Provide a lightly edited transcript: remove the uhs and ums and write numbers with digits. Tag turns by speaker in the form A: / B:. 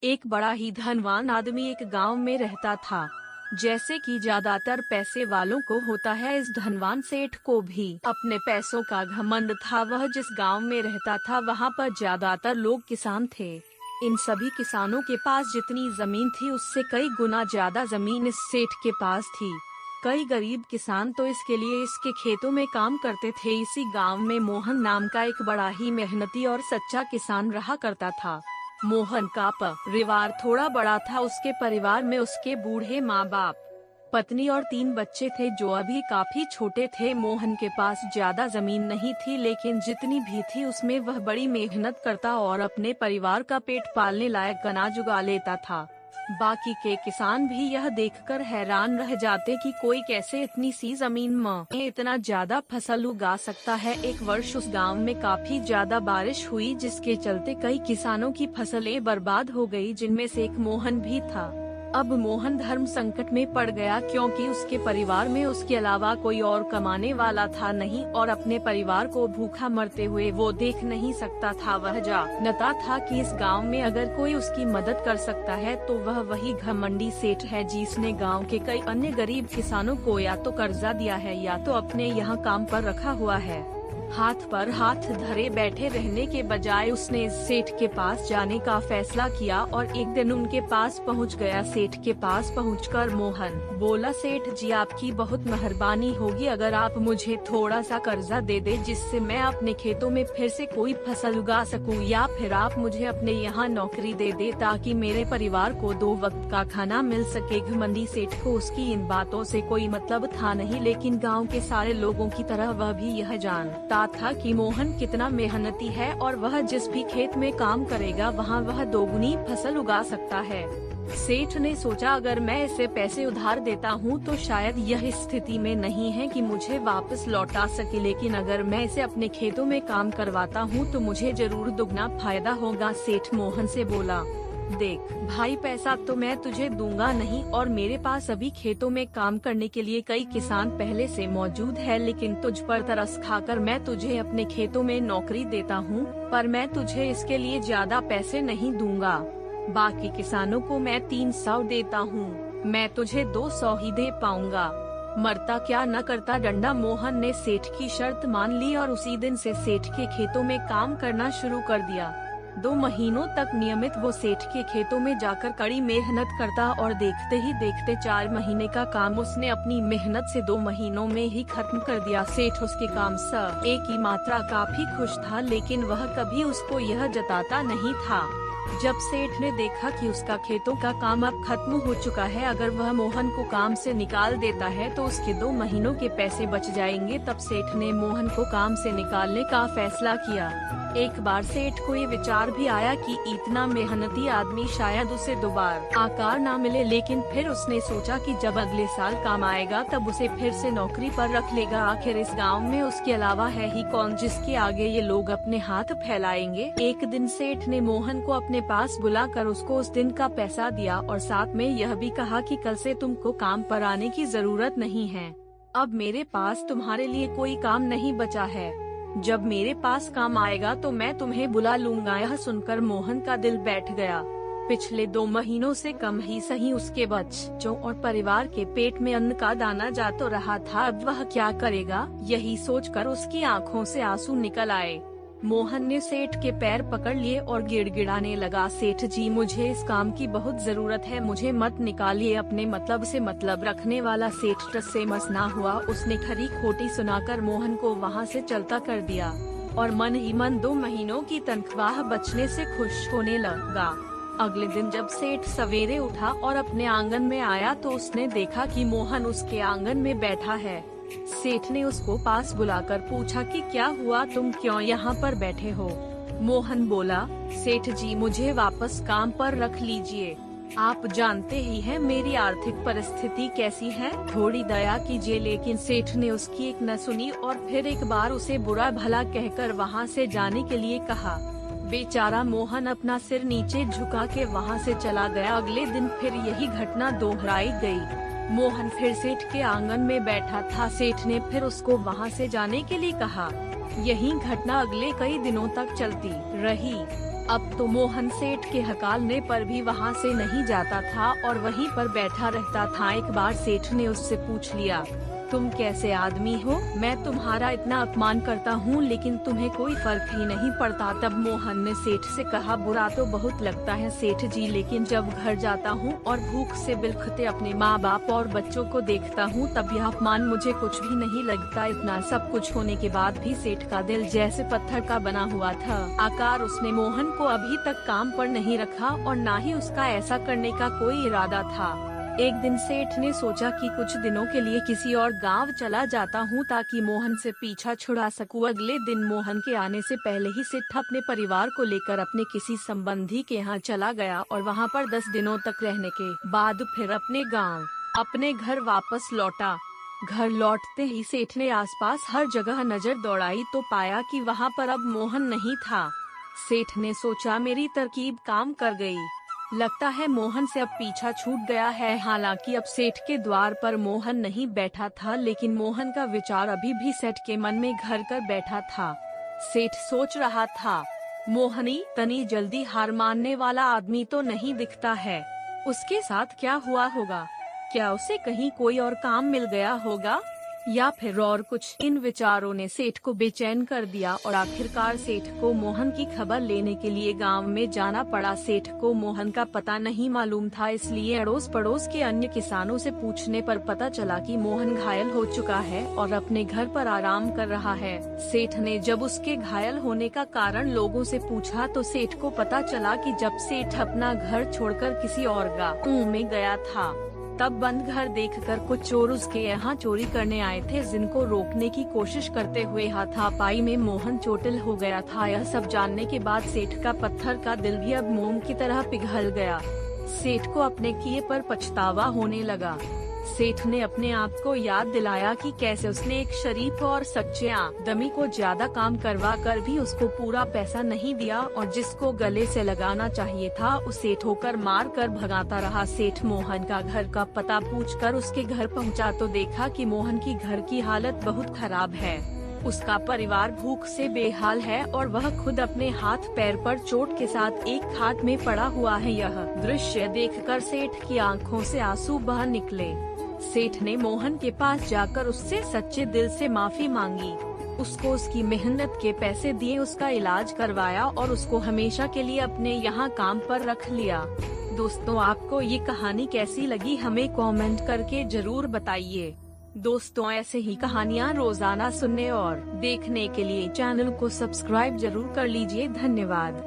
A: एक बड़ा ही धनवान आदमी एक गांव में रहता था। जैसे कि ज्यादातर पैसे वालों को होता है, इस धनवान सेठ को भी अपने पैसों का घमंड था। वह जिस गांव में रहता था वहां पर ज्यादातर लोग किसान थे। इन सभी किसानों के पास जितनी जमीन थी उससे कई गुना ज्यादा जमीन इस सेठ के पास थी। कई गरीब किसान तो इसके लिए इसके खेतों में काम करते थे। इसी गांव में मोहन नाम का एक बड़ा ही मेहनती और सच्चा किसान रहा करता था। मोहन का परिवार थोड़ा बड़ा था। उसके परिवार में उसके बूढ़े माँ बाप, पत्नी और 3 बच्चे थे जो अभी काफी छोटे थे। मोहन के पास ज्यादा जमीन नहीं थी, लेकिन जितनी भी थी उसमें वह बड़ी मेहनत करता और अपने परिवार का पेट पालने लायक अनाज उगा लेता था। बाकी के किसान भी यह देखकर हैरान रह जाते कि कोई कैसे इतनी सी जमीन में इतना ज्यादा फसल उगा सकता है। एक वर्ष उस गांव में काफी ज्यादा बारिश हुई, जिसके चलते कई किसानों की फसलें बर्बाद हो गई, जिनमें से एक मोहन भी था। अब मोहन धर्म संकट में पड़ गया, क्योंकि उसके परिवार में उसके अलावा कोई और कमाने वाला था नहीं और अपने परिवार को भूखा मरते हुए वो देख नहीं सकता था। वह जानता था कि इस गांव में अगर कोई उसकी मदद कर सकता है तो वह वही घमंडी सेठ है, जिसने गांव के कई अन्य गरीब किसानों को या तो कर्जा दिया है या तो अपने यहाँ काम पर रखा हुआ है। हाथ पर हाथ धरे बैठे रहने के बजाय उसने सेठ के पास जाने का फैसला किया और एक दिन उनके पास पहुंच गया। सेठ के पास पहुंचकर मोहन बोला, सेठ जी आपकी बहुत मेहरबानी होगी अगर आप मुझे थोड़ा सा कर्जा दे दे, जिससे मैं अपने खेतों में फिर से कोई फसल उगा सकूं, या फिर आप मुझे अपने यहाँ नौकरी दे दे ताकि मेरे परिवार को 2 वक्त का खाना मिल सके। घमंडी सेठ को उसकी इन बातों से कोई मतलब था नहीं, लेकिन गाँव के सारे लोगों की तरह वह भी यह जानता था कि मोहन कितना मेहनती है और वह जिस भी खेत में काम करेगा वहाँ वह 2 गुनी फसल उगा सकता है। सेठ ने सोचा, अगर मैं इसे पैसे उधार देता हूँ तो शायद यह स्थिति में नहीं है कि मुझे वापस लौटा सके, लेकिन अगर मैं इसे अपने खेतों में काम करवाता हूँ तो मुझे जरूर दुगना फायदा होगा। सेठ मोहन से बोला, देख भाई, पैसा तो मैं तुझे दूंगा नहीं और मेरे पास अभी खेतों में काम करने के लिए कई किसान पहले से मौजूद है, लेकिन तुझ पर तरस खाकर मैं तुझे अपने खेतों में नौकरी देता हूँ, पर मैं तुझे इसके लिए ज्यादा पैसे नहीं दूंगा। बाकी किसानों को मैं 300 देता हूँ, मैं तुझे 200 ही दे पाऊंगा। मरता क्या न करता डंडा। मोहन ने सेठ की शर्त मान ली और उसी दिन से सेठ के खेतों में काम करना शुरू कर दिया। 2 महीनों तक नियमित वो सेठ के खेतों में जाकर कड़ी मेहनत करता और देखते ही देखते 4 महीने का काम उसने अपनी मेहनत से 2 महीनों में ही खत्म कर दिया। सेठ उसके काम से एक ही मात्रा काफी खुश था, लेकिन वह कभी उसको यह जताता नहीं था। जब सेठ ने देखा कि उसका खेतों का काम अब खत्म हो चुका है, अगर वह मोहन को काम से निकाल देता है तो उसके 2 महीनों के पैसे बच जाएंगे, तब सेठ ने मोहन को काम से निकालने का फैसला किया। एक बार सेठ को ये विचार भी आया कि इतना मेहनती आदमी शायद उसे दोबारा आकार ना मिले, लेकिन फिर उसने सोचा कि जब अगले साल काम आएगा तब उसे फिर से नौकरी पर रख लेगा। आखिर इस गांव में उसके अलावा है ही कौन जिसके आगे ये लोग अपने हाथ फैलाएंगे। एक दिन सेठ ने मोहन को अपने पास बुलाकर उसको उस दिन का पैसा दिया और साथ में यह भी कहा कि कल से तुमको काम पर आने की जरूरत नहीं है। अब मेरे पास तुम्हारे लिए कोई काम नहीं बचा है। जब मेरे पास काम आएगा तो मैं तुम्हें बुला लूंगा। यह सुनकर मोहन का दिल बैठ गया। पिछले 2 महीनों से कम ही सही उसके बच्चों और परिवार के पेट में अन्न का दाना जा तो रहा था, अब वह क्या करेगा, यही सोचकर उसकी आंखों से आंसू निकल आए। मोहन ने सेठ के पैर पकड़ लिए और गिड़गिड़ाने लगा, सेठ जी मुझे इस काम की बहुत जरूरत है, मुझे मत निकालिए। अपने मतलब से मतलब रखने वाला सेठ टस से मस ना हुआ। उसने खरी खोटी सुनाकर मोहन को वहाँ से चलता कर दिया और मन ही मन 2 महीनों की तनख्वाह बचने से खुश होने लगा। अगले दिन जब सेठ सवेरे उठा और अपने आंगन में आया तो उसने देखा कि मोहन उसके आंगन में बैठा है। सेठ ने उसको पास बुलाकर पूछा कि क्या हुआ, तुम क्यों यहाँ पर बैठे हो। मोहन बोला, सेठ जी मुझे वापस काम पर रख लीजिए, आप जानते ही हैं मेरी आर्थिक परिस्थिति कैसी है, थोड़ी दया कीजिए। लेकिन सेठ ने उसकी एक न सुनी और फिर एक बार उसे बुरा भला कहकर वहाँ से जाने के लिए कहा। बेचारा मोहन अपना सिर नीचे झुका के वहाँ से चला गया। अगले दिन फिर यही घटना दोहराई गई। मोहन फिर सेठ के आंगन में बैठा था। सेठ ने फिर उसको वहाँ से जाने के लिए कहा। यही घटना अगले कई दिनों तक चलती रही। अब तो मोहन सेठ के हकालने पर भी वहाँ से नहीं जाता था और वहीं पर बैठा रहता था। एक बार सेठ ने उससे पूछ लिया, तुम कैसे आदमी हो, मैं तुम्हारा इतना अपमान करता हूँ लेकिन तुम्हें कोई फर्क ही नहीं पड़ता। तब मोहन ने सेठ से कहा, बुरा तो बहुत लगता है सेठ जी, लेकिन जब घर जाता हूँ और भूख से बिलखते अपने माँ बाप और बच्चों को देखता हूँ तब यह अपमान मुझे कुछ भी नहीं लगता। इतना सब कुछ होने के बाद भी सेठ का दिल जैसे पत्थर का बना हुआ था। आखिर उसने मोहन को अभी तक काम पर नहीं रखा और न ही उसका ऐसा करने का कोई इरादा था। एक दिन सेठ ने सोचा कि कुछ दिनों के लिए किसी और गांव चला जाता हूं ताकि मोहन से पीछा छुड़ा सकूं। अगले दिन मोहन के आने से पहले ही सेठ अपने परिवार को लेकर अपने किसी संबंधी के यहाँ चला गया और वहां पर 10 दिनों तक रहने के बाद फिर अपने गांव अपने घर वापस लौटा। घर लौटते ही सेठ ने आसपास हर जगह नजर दौड़ाई तो पाया कि वहाँ पर अब मोहन नहीं था। सेठ ने सोचा, मेरी तरकीब काम कर गई, लगता है मोहन से अब पीछा छूट गया है। हालांकि अब सेठ के द्वार पर मोहन नहीं बैठा था लेकिन मोहन का विचार अभी भी सेठ के मन में घर कर बैठा था। सेठ सोच रहा था, मोहनी तनी जल्दी हार मानने वाला आदमी तो नहीं दिखता है, उसके साथ क्या हुआ होगा, क्या उसे कहीं कोई और काम मिल गया होगा या फिर और कुछ। इन विचारों ने सेठ को बेचैन कर दिया और आखिरकार सेठ को मोहन की खबर लेने के लिए गांव में जाना पड़ा। सेठ को मोहन का पता नहीं मालूम था, इसलिए अड़ोस पड़ोस के अन्य किसानों से पूछने पर पता चला कि मोहन घायल हो चुका है और अपने घर पर आराम कर रहा है। सेठ ने जब उसके घायल होने का कारण लोगों से पूछा तो सेठ को पता चला कि जब सेठ अपना घर छोड़कर किसी और गांव में गया था तब बंद घर देखकर कुछ चोर उसके यहाँ चोरी करने आए थे, जिनको रोकने की कोशिश करते हुए हाथापाई में मोहन चोटिल हो गया था। यह सब जानने के बाद सेठ का पत्थर का दिल भी अब मोम की तरह पिघल गया। सेठ को अपने किए पर पछतावा होने लगा। सेठ ने अपने आप को याद दिलाया कि कैसे उसने एक शरीफ और सच्चे आदमी को ज्यादा काम करवा कर भी उसको पूरा पैसा नहीं दिया और जिसको गले से लगाना चाहिए था उसे ठोकर मार कर भगाता रहा। सेठ मोहन का घर का पता पूछकर उसके घर पहुंचा तो देखा कि मोहन की घर की हालत बहुत खराब है। उसका परिवार भूख से बेहाल है और वह खुद अपने हाथ पैर पर चोट के साथ एक खाट में पड़ा हुआ है। यह दृश्य देखकर सेठ की आंखों से आंसू बह निकले। सेठ ने मोहन के पास जाकर उससे सच्चे दिल से माफी मांगी, उसको उसकी मेहनत के पैसे दिए, उसका इलाज करवाया और उसको हमेशा के लिए अपने यहाँ काम पर रख लिया। दोस्तों, आपको ये कहानी कैसी लगी हमें कमेंट करके जरूर बताइए। दोस्तों, ऐसे ही कहानियाँ रोजाना सुनने और देखने के लिए चैनल को सब्सक्राइब जरूर कर लीजिए। धन्यवाद।